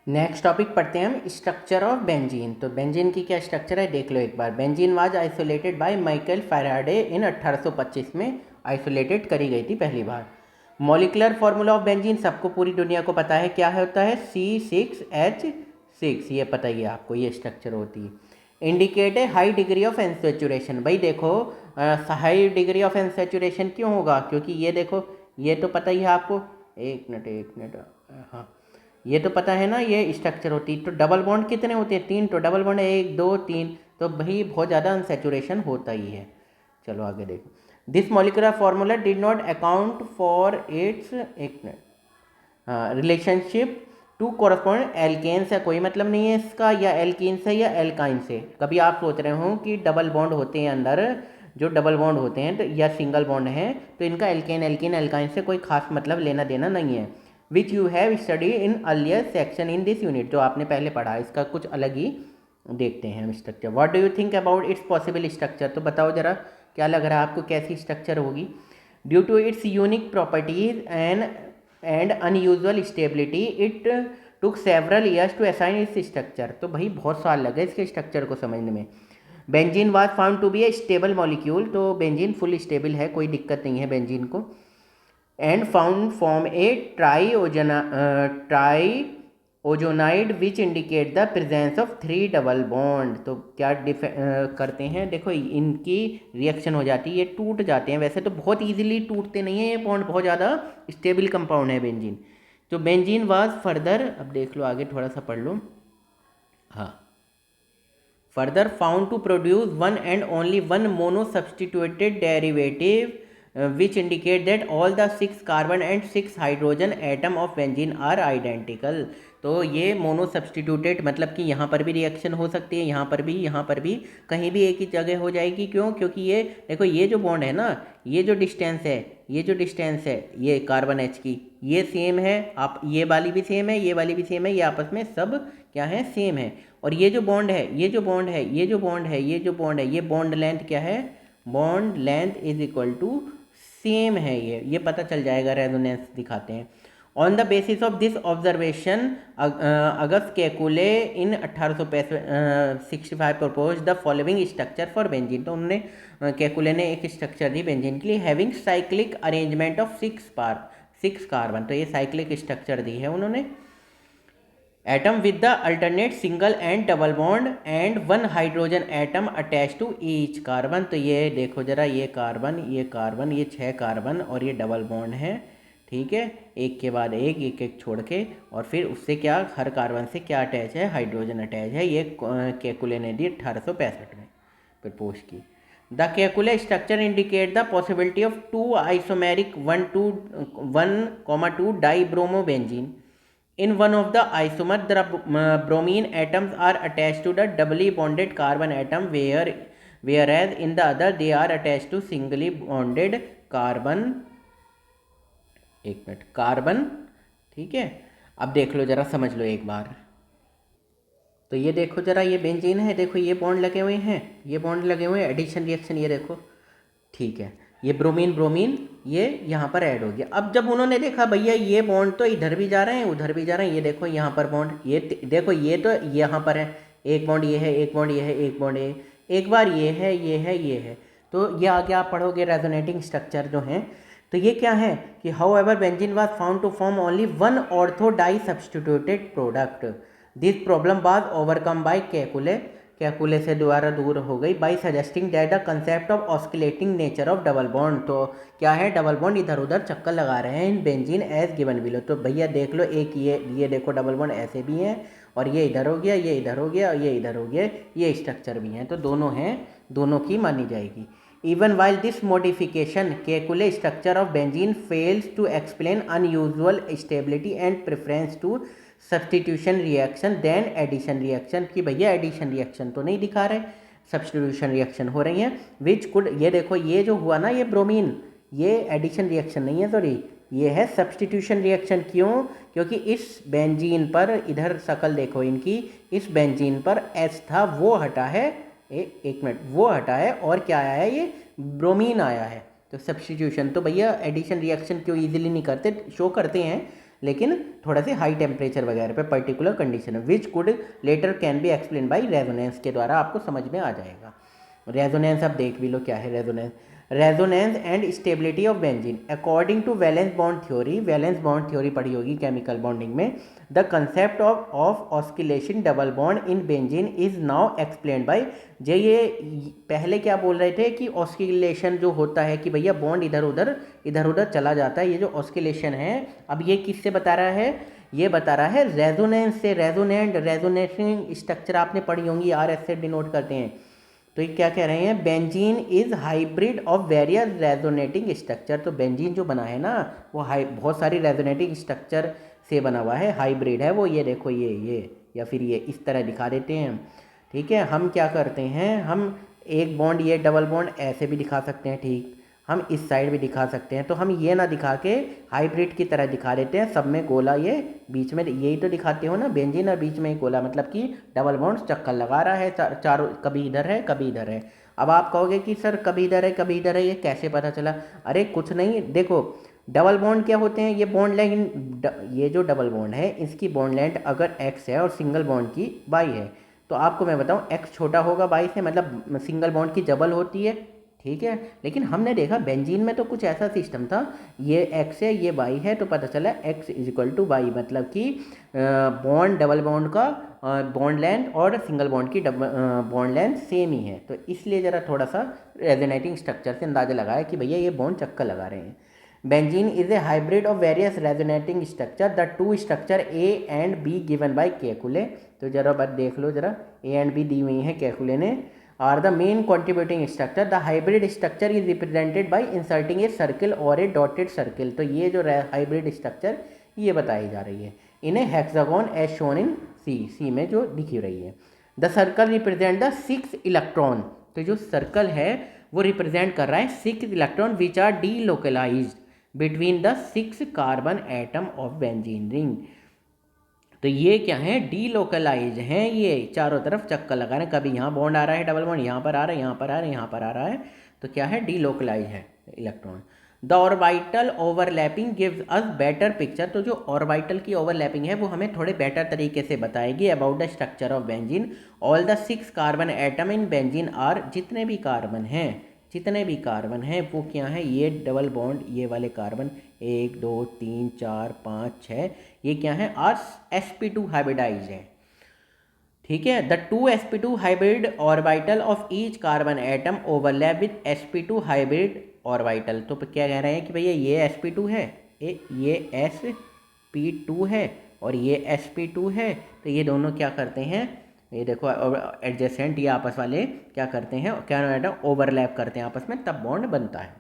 Next topic पढ़ते हैं हम स्ट्रक्चर ऑफ बेंजीन। तो बेंजीन की क्या स्ट्रक्चर है देख लो एक बार। Benzene was isolated by Michael Faraday in 1825 में आइसोलेटेड करी गई थी पहली बार। मॉलिकुलर फार्मूला ऑफ बेंजीन सबको पूरी दुनिया को पता है, क्या होता है C6H6, ये पता ही है आपको, ये स्ट्रक्चर होती है। Indicate a high degree of unsaturation, भाई देखो हाई डिग्री ऑफ एनसेचुरेशन क्यों होगा, क्योंकि ये देखो ये तो पता ही है आपको। एक मिनट हाँ, ये तो पता है ना, ये स्ट्रक्चर होती है। तो डबल बॉन्ड कितने होते हैं, 3, तो डबल बॉन्ड 1 2 3, तो भाई बहुत ज़्यादा अनसेचुरेशन होता ही है। चलो आगे देखो। This molecular formula did not account for its एक minute relationship to correspond alkane से कोई मतलब नहीं है इसका, या एल्कीन से या एल्काइन से। कभी आप सोच रहे हो कि डबल बॉन्ड होते हैं अंदर, जो डबल बॉन्ड होते हैं तो या सिंगल बॉन्ड हैं, तो इनका एल्केन एल्कीन एल्काइन से कोई खास मतलब लेना देना नहीं है। Which you have study in earlier section in this unit, जो आपने पहले पढ़ा, इसका कुछ अलग ही देखते हैं हम structure. What do you think about it's possible structure, तो बताओ जरा क्या लग रहा है आपको, कैसी स्ट्रक्चर होगी। Due to its unique properties and unusual stability it took several years to assign its structure, तो भाई बहुत साल लगे इसके स्ट्रक्चर को समझने में। Benzene was found to be a stable molecule, तो बेंजीन फुल स्टेबल है, कोई दिक्कत नहीं है बेंजीन को। And found form a triozonide which indicate the presence of 3 double bond, तो क्या करते हैं देखो, इनकी रिएक्शन हो जाती है, ये टूट जाते हैं। वैसे तो बहुत इजीली टूटते नहीं है ये बॉन्ड, बहुत ज़्यादा स्टेबल कंपाउंड है बेंजीन। तो बेंजीन वाज फर्दर, अब देख लो आगे थोड़ा सा पढ़ लो। हाँ, further found to produce one and only one monosubstituted derivative which indicate that all the 6 carbon and 6 hydrogen atom of benzene are identical। तो ये मोनो सब्सटीट्यूटेड मतलब कि यहाँ पर भी रिएक्शन हो सकती है, यहाँ पर भी, कहीं भी एक ही जगह हो जाएगी। क्यों, क्योंकि ये देखो ये जो बॉन्ड है ना, ये जो डिस्टेंस है, ये कार्बन एच की, ये सेम है, आप ये वाली भी सेम है, ये वाली भी सेम है, ये आपस में सब क्या है, सेम है। और ये जो बॉन्ड है, ये बॉन्ड लेंथ क्या है, bond length is equal to same है, ये पता चल जाएगा, रेजोनेंस दिखाते हैं। On the basis of this observation August Kekule in 1865 propose the following structure for benzene, तो उन्होंने केकुले ने एक स्ट्रक्चर दी बेंजीन के लिए, having cyclic arrangement of 6 carbon, तो ये साइक्लिक स्ट्रक्चर दी है उन्होंने। Atom with the alternate single and double bond and 1 hydrogen atom attach to each carbon, तो ये देखो जरा, ये कार्बन, ये 6 कार्बन और ये डबल बॉन्ड है, ठीक है, एक के बाद एक एक छोड़ के, और फिर उससे क्या, हर कार्बन से क्या अटैच है, हाइड्रोजन अटैच है। ये केकुले ने दी 1865 में प्रपोज की। The Kekule structure indicate the possibility of 2 isomeric 1,2 डाइब्रोमोबेंजीन। In one of the isomer, the bromine atoms are attached to the doubly bonded carbon atom, whereas in the other they are attached to singly bonded carbon, एक minute, carbon, ठीक है। अब देख लो जरा, समझ लो एक बार। तो ये देखो जरा, ये बेंजीन है, देखो ये बॉन्ड लगे हुए हैं, एडिशन रिएक्शन, ये देखो, ठीक है। ये ब्रोमीन ब्रोमीन ये यहाँ पर ऐड हो गया। अब जब उन्होंने देखा भैया ये बॉन्ड तो इधर भी जा रहे हैं उधर भी जा रहे हैं, ये देखो यहाँ पर बॉन्ड, ये देखो ये तो यहाँ पर है, एक बॉन्ड ये है, एक बॉन्ड ये है, एक बॉन्ड ये, एक बार ये है, ये है, तो ये आगे आप पढ़ोगे रेजोनेटिंग स्ट्रक्चर जो हैं। तो ये क्या है कि however benzene was found to form only 1 ortho disubstituted product. This problem was overcome by Kekule से द्वारा दूर हो गई, by suggesting that the concept of oscillating nature of double bond. तो क्या है, डबल बॉन्ड इधर उधर चक्कर लगा रहे हैं in benzene as given below. तो भैया देख लो, एक ये देखो डबल बॉन्ड ऐसे भी हैं, और ये इधर हो गया, ये इधर हो गया, ये इधर हो गया, ये स्ट्रक्चर भी हैं, तो दोनों हैं, दोनों की मानी जाएगी। Even while this modification Kekule structure of benzene fails to explain unusual stability and preference to substitution reaction than addition reaction, कि भैया एडिशन रिएक्शन तो नहीं दिखा रहे, सब्सटीट्यूशन रिएक्शन हो रही हैं, विच कुड, ये देखो ये जो हुआ ना ये ब्रोमीन, ये एडिशन रिएक्शन नहीं है, सॉरी, ये है सब्सटीट्यूशन रिएक्शन। क्यों, क्योंकि इस बेंजीन पर, इधर शक्ल देखो इनकी, इस बेंजीन पर एच था वो हटा है, एक मिनट, वो हटा है, और क्या आया है, ये ब्रोमीन आया है, तो सब्सटीट्यूशन। तो भैया एडिशन रिएक्शन क्यों ईजिली नहीं करते, शो करते हैं, लेकिन थोड़ा से हाई टेम्परेचर वगैरह पे particular condition which could later can be explain by resonance के द्वारा आपको समझ में आ जाएगा। रेजोनेंस आप देख भी लो क्या है resonance. Resonance and stability of benzene according to valence bond theory, valence bond theory पढ़ी होगी केमिकल बॉन्डिंग में, the concept of oscillation double bond in benzene is now explained by J. ये पहले क्या बोल रहे थे कि ऑस्किलेशन जो होता है कि भैया बॉन्ड इधर उधर चला जाता है, ये जो ऑस्किलेशन है अब ये किससे बता रहा है, ये बता रहा है रेजोनेंस से। रेजोनेटिंग स्ट्रक्चर आपने पढ़ी होंगी, आर एस से डिनोट करते हैं। तो ये क्या कह रहे हैं, benzene is hybrid of various resonating structure. तो बेंजीन जो बना है ना वो बहुत सारी रेजोनेटिंग स्ट्रक्चर से बना हुआ है, हाइब्रिड है वो। ये देखो ये या फिर ये इस तरह दिखा देते हैं। ठीक है, हम क्या करते हैं, हम एक बॉन्ड ये डबल बॉन्ड ऐसे भी दिखा सकते हैं, ठीक, हम इस साइड भी दिखा सकते हैं। तो हम ये ना दिखा के हाइब्रिड की तरह दिखा देते हैं, सब में गोला, ये बीच में यही तो दिखाते हो ना बेंजीन, और बीच में ही गोला, मतलब कि डबल बॉन्ड चक्कर लगा रहा है चारों, कभी इधर है कभी इधर है। अब आप कहोगे कि सर कभी इधर है कभी इधर है, ये कैसे पता चला? अरे कुछ नहीं, देखो डबल बॉन्ड क्या होते हैं, ये बॉन्ड लेंथ, ये जो डबल बॉन्ड है इसकी बॉन्ड लेंथ अगर x है और सिंगल बॉन्ड की y है, तो आपको मैं बताऊं x छोटा होगा y से, मतलब सिंगल बॉन्ड की डबल होती है। ठीक है, लेकिन हमने देखा बेंजीन में तो कुछ ऐसा सिस्टम था, ये x है ये y है, तो पता चला x is equal to y, मतलब कि बॉन्ड डबल बॉन्ड का बॉन्ड लेंथ और सिंगल बॉन्ड की बॉन्ड लेंथ सेम ही है। तो इसलिए ज़रा थोड़ा सा रेजोनेटिंग स्ट्रक्चर से अंदाज़ा लगाया कि भैया ये बॉन्ड चक्कर लगा रहे हैं। Benzene is A hybrid of various resonating structure, the two structure A and be given by Kekule. तो जरा बात देख लो, जरा ए एंड बी दी हुई है केकुले ने, are the main contributing structure. The hybrid structure is represented by inserting a circle और a dotted circle. तो ये जो हाइब्रिड स्ट्रक्चर ये बताई जा रही है, इन्हें हेक्सागोन एज शोन इन सी में जो दिखी रही है। The circle represent the 6 electron. तो जो सर्कल है वो रिप्रेजेंट कर रहा है 6 electron which are delocalized between the 6 carbon atom of benzene ring. तो ये क्या है, डी लोकलाइज हैं, ये चारों तरफ चक्कर लगा रहे हैं, कभी यहाँ बॉन्ड आ रहा है डबल बॉन्ड, यहाँ पर आ रहा है, यहाँ पर आ रहा है, यहाँ पर आ रहा है, तो क्या है, डी लोकलाइज है electron. The orbital overlapping gives us better picture. तो जो ऑर्बिटल की ओवरलैपिंग है वो हमें थोड़े बेटर तरीके से बताएगी about the structure of benzene. All the 6 carbon atom in benzene are, जितने भी कार्बन हैं वो क्या है, ये डबल बॉन्ड ये वाले कार्बन 1 2 3 4 5 6, ये क्या है, आर sp2 हाइब्रिडाइज है। ठीक है, the 2 sp2 hybrid orbital of each carbon atom overlap with sp2 hybrid orbital. तो क्या कह रहे हैं कि भैया ये sp2 है, ये sp2 है और ये sp2 है, तो ये दोनों क्या करते हैं, ये देखो एडजेसेंट, ये आपस वाले क्या करते हैं, क्या एटम ओवरलैप करते हैं आपस में, तब बॉन्ड बनता है।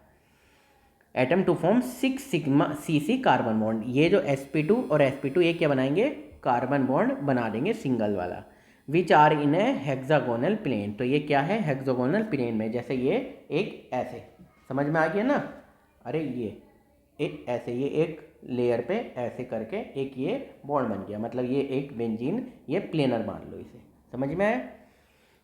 Atom to form 6 sigma C carbon bond. ये जो sp2 और sp2 ये क्या बनाएंगे, कार्बन बॉन्ड बना देंगे सिंगल वाला। Which are in a hexagonal plane. तो ये क्या है, हेक्सागोनल प्लेन में, जैसे ये एक ऐसे, समझ में आ गया ना, अरे ये एक ऐसे, ये एक लेयर पे ऐसे करके एक ये बॉन्ड बन गया, मतलब ये एक बेंजीन, ये प्लेनर मान लो इसे, समझ में आया।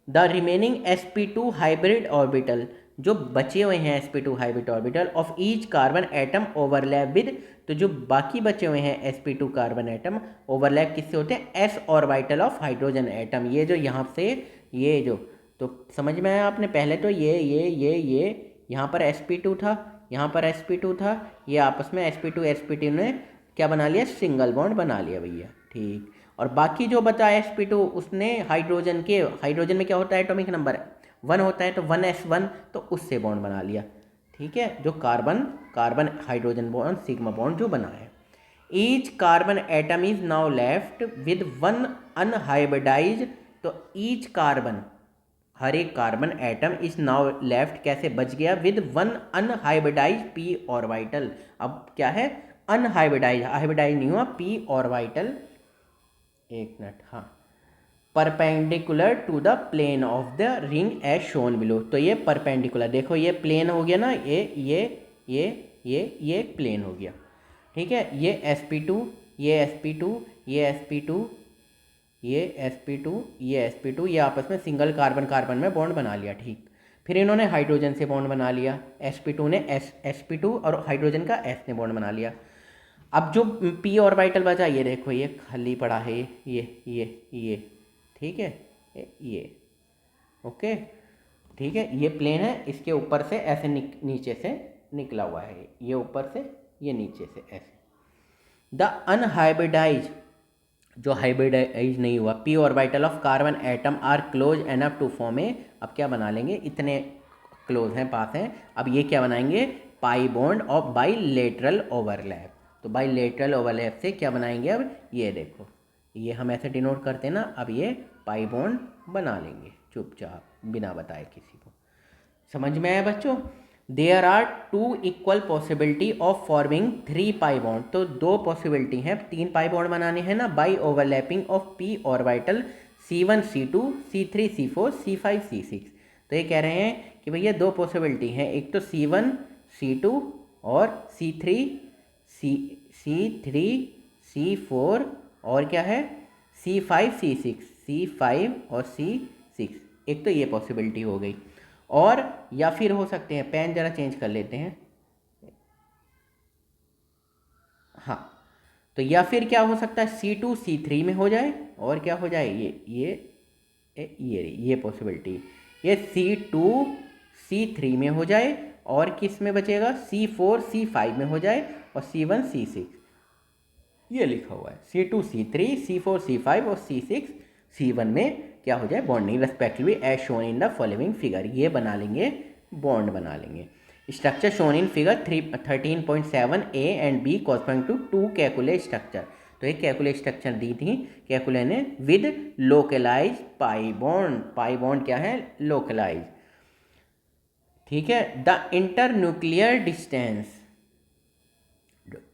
The remaining sp2 hybrid orbital, जो बचे हुए हैं sp2 hybrid orbital of each carbon atom overlap with, तो जो बाकी बचे हुए हैं sp2 कार्बन एटम ओवरलैप किससे होते हैं, s orbital of hydrogen atom. ये जो यहाँ से ये जो, तो समझ में आया आपने, पहले तो ये यहाँ पर sp2 था, यहाँ पर sp2 था, ये आपस में sp2 ने क्या बना लिया, सिंगल बॉन्ड बना लिया भैया, ठीक। और बाकी जो बचा sp2 उसने हाइड्रोजन में क्या होता है, एटॉमिक नंबर 1 होता है, तो 1s1, तो उससे बॉन्ड बना लिया। ठीक है, जो carbon hydrogen bond sigma bond जो बना है। Each carbon atom is now left with 1 unhybridised. तो ईच कार्बन, हर एक carbon atom is now left, कैसे बच गया, विद 1 अनहाइब्रिडाइज p ऑर्बिटल। अब क्या है, अनहाइब्रिडाइज, हाइब्रिडाइज नहीं हुआ, p ऑर्बिटल, एक मिनट, हाँ, perpendicular to the plane of the ring as shown below. तो ये परपेंडिकुलर, देखो ये प्लेन हो गया ना, ये प्लेन हो गया। ठीक है, ये sp2, ये sp2, ये sp2, ये sp2, ये sp2, ये आपस में सिंगल कार्बन में बॉन्ड बना लिया, ठीक। फिर इन्होंने हाइड्रोजन से बॉन्ड बना लिया, sp2 ने sp2 और हाइड्रोजन का s ने बॉन्ड बना लिया। अब जो पी ऑर्बिटल बचा ये देखो, ये खाली पड़ा है, ये ठीक है, ये ओके ठीक है, ये प्लेन है, इसके ऊपर से ऐसे नीचे से निकला हुआ है, ये ऊपर से ये नीचे से ऐसे। द अनहाइब्रिडाइज, जो हाइब्रिडाइज नहीं हुआ, p orbital of carbon atom are close enough to form a, अब क्या बना लेंगे, इतने क्लोज हैं, पास हैं, अब ये क्या बनाएंगे, pi bond of bilateral overlap. तो बाईलेटरल ओवरलैप से क्या बनाएंगे, अब ये देखो, ये हम ऐसे डिनोट करते हैं ना, अब ये पाई बॉन्ड बना लेंगे चुपचाप बिना बताए किसी को। समझ में आया बच्चों? There are 2 equal possibility of forming 3 pi bond, तो 2 पॉसिबिलिटी हैं, 3 पाई बॉन्ड बनाने हैं ना, by overlapping of P orbital C1 C2 C3 C4 C5 C6। तो ये कह रहे हैं कि भैया 2 पॉसिबिलिटी हैं, एक तो C1 C2 और C3 C4 और क्या है C5 और C6, एक तो ये पॉसिबिलिटी हो गई। और या फिर हो सकते हैं, पेन जरा चेंज कर लेते हैं, हाँ, तो या फिर क्या हो सकता है, C2 C3 में हो जाए, और क्या हो जाए, ये पॉसिबिलिटी, ये C2 C3 में हो जाए, और किस में बचेगा, C4 C5 में हो जाए, और C1 C6, ये लिखा हुआ है, C2 C3 C4 C5 और C6 C1 में क्या हो जाए, bonding respectively as shown in the following figure, ये बना लेंगे, बॉन्ड बना लेंगे। Structure shown in figure 13.7 A and B corresponding to 2 calculate structure. तो एक कैकुलेट स्ट्रक्चर दी थी कैकुले ने विद लोकलाइज पाई बॉन्ड क्या है, लोकलाइज, ठीक है। द इंटर न्यूक्लियर डिस्टेंस,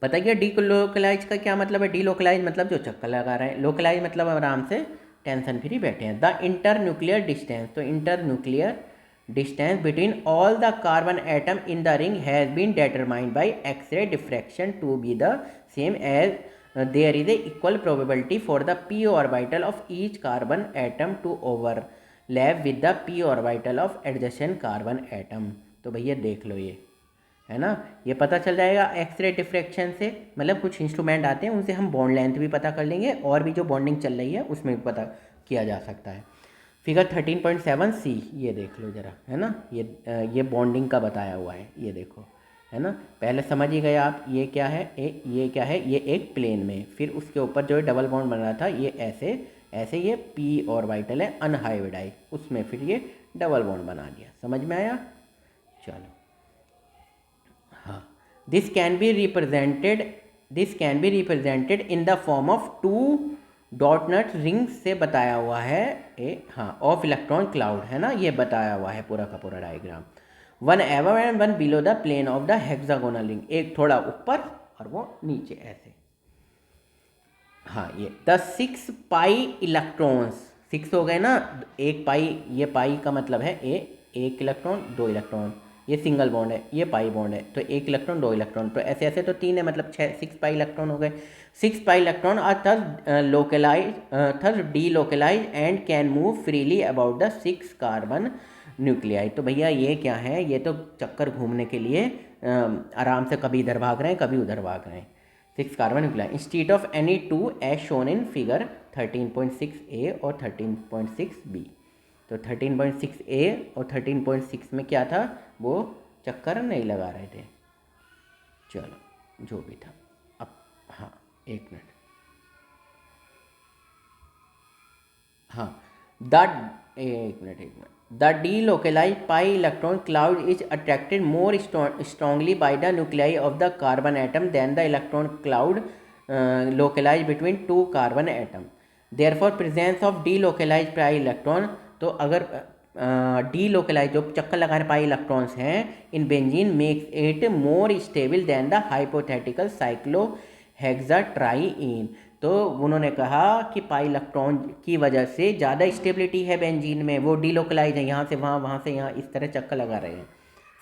पता क्या डी लोकलाइज का क्या मतलब है, डी लोकलाइज मतलब जो चक्कर लगा रहे हैं, लोकलाइज मतलब आराम से टेंशन फ्री बैठे हैं। द इंटर न्यूक्लियर डिस्टेंस, तो internuclear distance between all the carbon atom in the ring has been determined by X-ray diffraction to be the same as there is a equal probability for the p orbital of each carbon atom to overlap with the p orbital of adjacent carbon atom. तो भैया देख लो, ये है ना, ये पता चल जाएगा एक्सरे डिफ्रैक्शन से, मतलब कुछ इंस्ट्रूमेंट आते हैं उनसे हम बॉन्ड लेंथ भी पता कर लेंगे, और भी जो बॉन्डिंग चल रही है उसमें भी पता किया जा सकता है। फिगर 13.7 सी, ये देख लो जरा, है ना, ये बॉन्डिंग का बताया हुआ है, ये देखो, है ना, पहले समझ ही गए आप, ये क्या है, ये क्या है, ये एक प्लेन में, फिर उसके ऊपर जो डबल बॉन्ड बन रहा था, ये ऐसे ऐसे, ये पी ऑर्बिटल है अनहाइब्रिडाइज, उसमें फिर ये डबल बॉन्ड बना दिया। समझ में आया? चलो, हाँ, this can be represented in the form of 2 doughnut ring से बताया हुआ है, हाँ, ऑफ इलेक्ट्रॉन क्लाउड, है ना, ये बताया हुआ है पूरा का पूरा diagram, 1 above and 1 below the plane of the hexagonal ring, एक थोड़ा ऊपर और वो नीचे ऐसे, हाँ, ये द 6 पाई इलेक्ट्रॉन्स, 6 हो गए ना, एक पाई, ये पाई का मतलब है एक इलेक्ट्रॉन 2 इलेक्ट्रॉन, ये सिंगल बॉन्ड है, ये पाई बॉन्ड है, तो 1 इलेक्ट्रॉन 2 इलेक्ट्रॉन, तो ऐसे ऐसे तो 3 है, मतलब 6 पाई इलेक्ट्रॉन हो गए। 6 pi electron are thus delocalize and can move freely about the 6 carbon nuclei. तो भैया ये क्या है, ये तो चक्कर घूमने के लिए आराम से कभी इधर भाग रहे हैं कभी उधर भाग रहे हैं, 6 carbon nuclei instead of any 2 as shown in figure 13.6 A और 13.6 बी। तो 13.6 ए और 13.6 में क्या था, वो चक्कर नहीं लगा रहे थे, चलो जो भी था। अब हाँ, एक मिनट, हाँ, एक minute, the delocalized pi electron cloud is attracted more strongly by the nuclei of the carbon atom than the electron cloud localized between 2 carbon atom. Therefore presence of delocalized pi electron, तो अगर delocalized जो चक्कर लगा रहे pi electrons हैं in benzene makes it more stable than the hypothetical cyclohexatriene. तो उन्होंने कहा कि पाई इलेक्ट्रॉन की वजह से ज़्यादा स्टेबिलिटी है बेंजीन में, वो डीलोकलाइज है, यहाँ से वहाँ, वहाँ से यहाँ, इस तरह चक्कर लगा रहे हैं।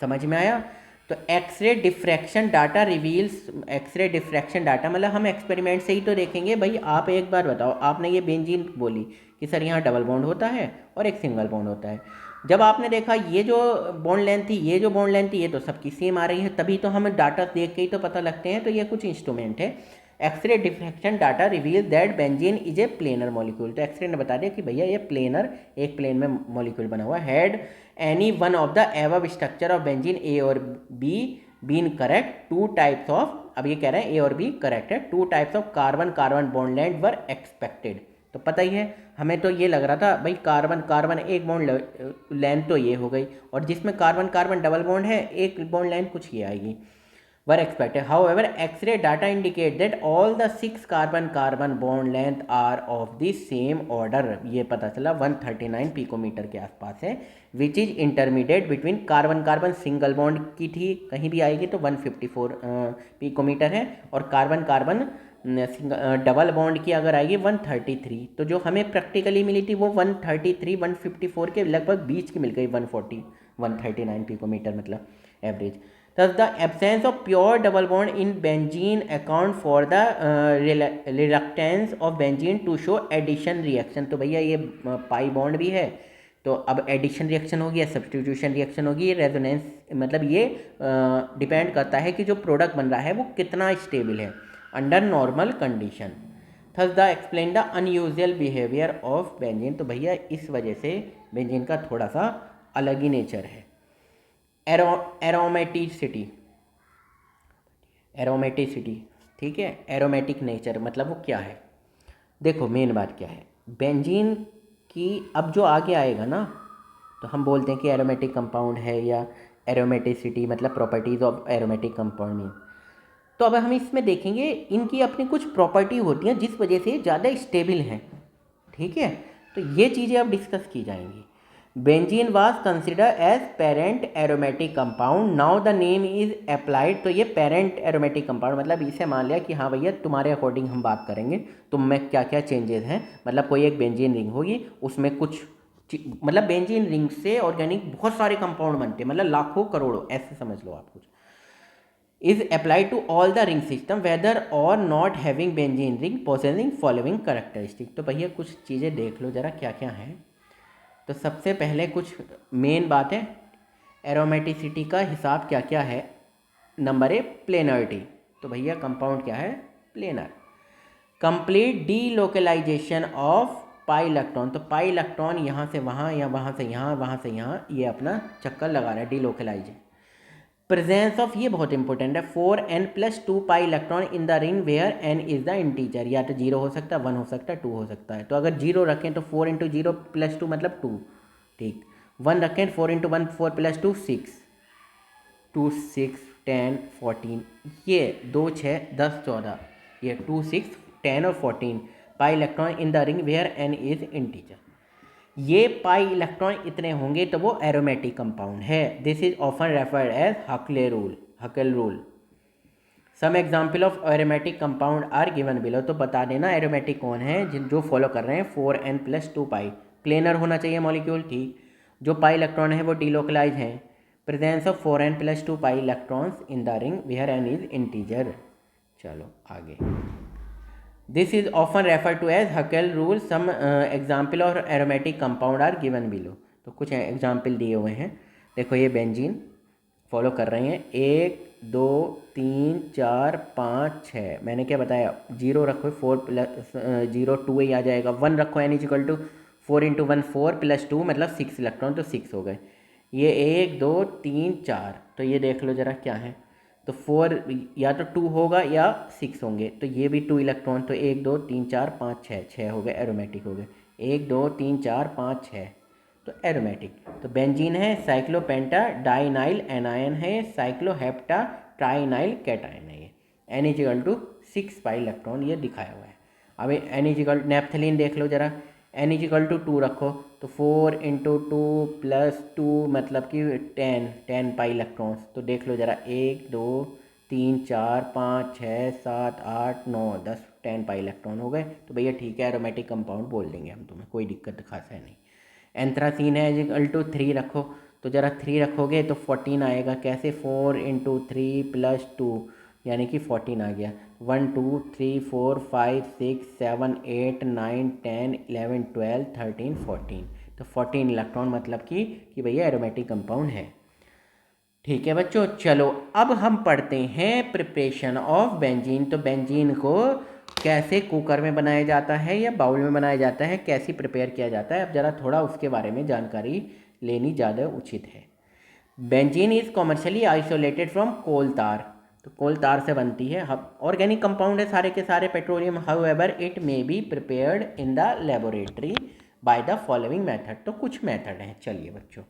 समझ में आया? तो X-ray diffraction data reveals, X-ray diffraction data मतलब हम एक्सपेरिमेंट से ही तो देखेंगे। भाई आप एक बार बताओ, आपने ये बेंजीन बोली कि सर यहाँ डबल बॉन्ड होता है और एक सिंगल बॉन्ड होता है, जब आपने देखा ये जो बॉन्ड लेंथ थी, ये जो बॉन्ड लेंथ थी, ये तो सबकी सेम आ रही है, तभी तो हमें डाटा देख के ही तो पता लगते हैं। तो ये कुछ इंस्ट्रूमेंट है। X-ray diffraction data reveal that benzene is a planar molecule. तो एक्सरे ने बता दिया कि भैया ये प्लेनर, एक प्लेन में मॉलिक्यूल बना हुआ है। Had any one of the above structure of benzene A और B been correct, two types of, अब ये कह रहे हैं ए और बी करेक्ट है, two types of carbon carbon bond length were expected. तो पता ही है, हमें तो ये लग रहा था भाई कार्बन कार्बन एक बॉन्ड लेंथ तो ये हो गई, और जिसमें कार्बन कार्बन डबल बॉन्ड है एक बॉन्ड लेंथ कुछ ये आएगी, were expected. However, X-ray data indicate that all the 6 carbon-carbon bond length are of the same order. ये पता चला 139 पिकोमीटर के आसपास है, which is intermediate between carbon-carbon single bond की थी, कहीं भी आएगी तो 154 पिकोमीटर है, और कार्बन-कार्बन डबल बॉन्ड की अगर आएगी 133। तो जो हमें प्रैक्टिकली मिली थी वो 133 154 के लगभग बीच की मिल गई, 140 139 पिकोमीटर मतलब average. Thus, the absence of pure double bond in benzene account for the reluctance of benzene to show addition reaction। तो भैया ये पाई बॉन्ड भी है, तो अब एडिशन रिएक्शन होगी या सब्सटीट्यूशन रिएक्शन होगी, रेजोनेंस, मतलब ये डिपेंड करता है कि जो प्रोडक्ट बन रहा है वो कितना स्टेबल है under normal condition. Thus the explain the unusual behaviour of benzene. तो भैया इस वजह से बेंजीन का थोड़ा सा अलग ही नेचर है। एरोमेटिसिटी, एरोमेटिसिटी, ठीक है, एरोमेटिक नेचर मतलब वो क्या है, देखो मेन बात क्या है बेंजीन की। अब जो आगे आएगा ना, तो हम बोलते हैं कि एरोमेटिक कंपाउंड है, या एरोमेटिसिटी मतलब प्रॉपर्टीज़ ऑफ एरोमेटिक कंपाउंड में। तो अब हम इसमें देखेंगे इनकी अपनी कुछ प्रॉपर्टी होती हैं जिस वजह से ज़्यादा स्टेबल हैं, ठीक है। तो ये चीज़ें अब डिस्कस की जाएंगी। Benzene was consider as parent aromatic compound, now the name is applied. तो ये पेरेंट एरोमेटिक कंपाउंड मतलब इसे मान लिया कि हाँ भैया तुम्हारे अकॉर्डिंग हम बात करेंगे, तुम में क्या क्या चेंजेस हैं। मतलब कोई एक बेंजीन रिंग होगी, उसमें कुछ मतलब बेंजीन रिंग से ऑर्गेनिक बहुत सारे कंपाउंड बनते हैं, मतलब लाखों करोड़ों, ऐसे समझ लो आप कुछ। is applied to all the ring system whether or not having benzene ring possessing following characteristic। तो भैया कुछ चीज़ें देख लो ज़रा क्या क्या हैं। तो सबसे पहले कुछ मेन बात है, एरोमेटिसिटी का हिसाब क्या क्या है। Number A planarity. तो भैया कंपाउंड क्या है, planar. Complete delocalization of pi electron. तो पाई इलेक्ट्रॉन यहाँ से वहाँ या वहाँ से यहाँ, वहाँ से यहाँ, ये अपना चक्कर लगा रहा है, डी लोकलाइज। प्रेजेंस ऑफ, ये बहुत इंपॉर्टेंट है, 4n+2 pi electron in the ring where n is the integer. या तो 0 हो सकता है, 1 हो सकता है, 2 हो सकता है। तो अगर 0 रखें तो 4 × 0 + 2 मतलब 2, ठीक। 1 रखें 4 × 1 4 + 2 6, 2 6 10 14, ये 2 6 10 14, ये 2 6 10 और 14 pi electron in the ring where n is integer. ये पाई इलेक्ट्रॉन इतने होंगे तो वो एरोमेटिक कंपाउंड है। This is often referred as Huckel rule, Huckel rule. Some example of aromatic compound are given below. तो बता देना एरोमेटिक कौन है जिन जो फॉलो कर रहे हैं, 4n+2 पाई। प्लेनर होना चाहिए मॉलिक्यूल, ठीक। जो पाई इलेक्ट्रॉन है वो डीलोकलाइज हैं। Presence of 4n+2 pi electrons in the ring where n is integer. चलो आगे। This is often referred to as Huckel rule. Some example of aromatic compound are given below। तो कुछ example दिए हुए हैं। देखो ये बेंजीन फॉलो कर रहे हैं, 1 2 3 4 5 6। मैंने क्या बताया, 0 रखो 4 + 0 2 ही आ जाएगा। 1 रखो n = 4 × 1 4 + 2 मतलब 6 इलेक्ट्रॉन, तो 6 हो गए। ये 1 2 3 4, तो ये देख लो ज़रा क्या है। तो 4 या तो 2 होगा या 6 होंगे, तो ये भी 2 इलेक्ट्रॉन। तो 1 2 3 4 5 6, 6 हो गए, एरोमेटिक हो गए। 1 2 3 4 5 6, तो एरोमेटिक। तो बेंजीन है, साइक्लोपेंटा डाइनाइल एनायन है, साइक्लोहेप्टा ट्राइनाइल कैटायन है। ये n = 6 पाई इलेक्ट्रॉन ये दिखाया हुआ है। अब n नेप्थलीन देख लो ज़रा, n = 2 रखो, तो 4 × 2 + 2 मतलब कि 10 पाई इलेक्ट्रॉन्स। तो देख लो ज़रा, 1 2 3 4 5 6 7 8 9 10, 10 पाई इलेक्ट्रॉन हो गए। तो भैया ठीक है, एरोमेटिक कंपाउंड बोल देंगे हम, तुम्हें कोई दिक्कत खास है नहीं। एंथ्रासीन है, = 3 रखो, तो ज़रा 3 रखोगे तो 14 आएगा। कैसे, 4 × 3 + 2 यानी कि 14 आ गया। 1 2 3 4 5 6 7 8 9 10 11 12 13 14, तो 14 इलेक्ट्रॉन मतलब कि भैया एरोमेटिक कंपाउंड है। ठीक है बच्चों, चलो अब हम पढ़ते हैं प्रिपरेशन ऑफ बेंजीन। तो बेंजीन को कैसे कुकर में बनाया जाता है या बाउल में बनाया जाता है, कैसे प्रिपेयर किया जाता है, अब ज़रा थोड़ा उसके बारे में जानकारी लेनी ज़्यादा उचित है। Benzene is commercially isolated from coal tar. तो कोल तार से बनती है, ऑर्गेनिक कंपाउंड है सारे के सारे petroleum. However it may be prepared in the laboratory by the following method. तो कुछ मेथड हैं, चलिए बच्चों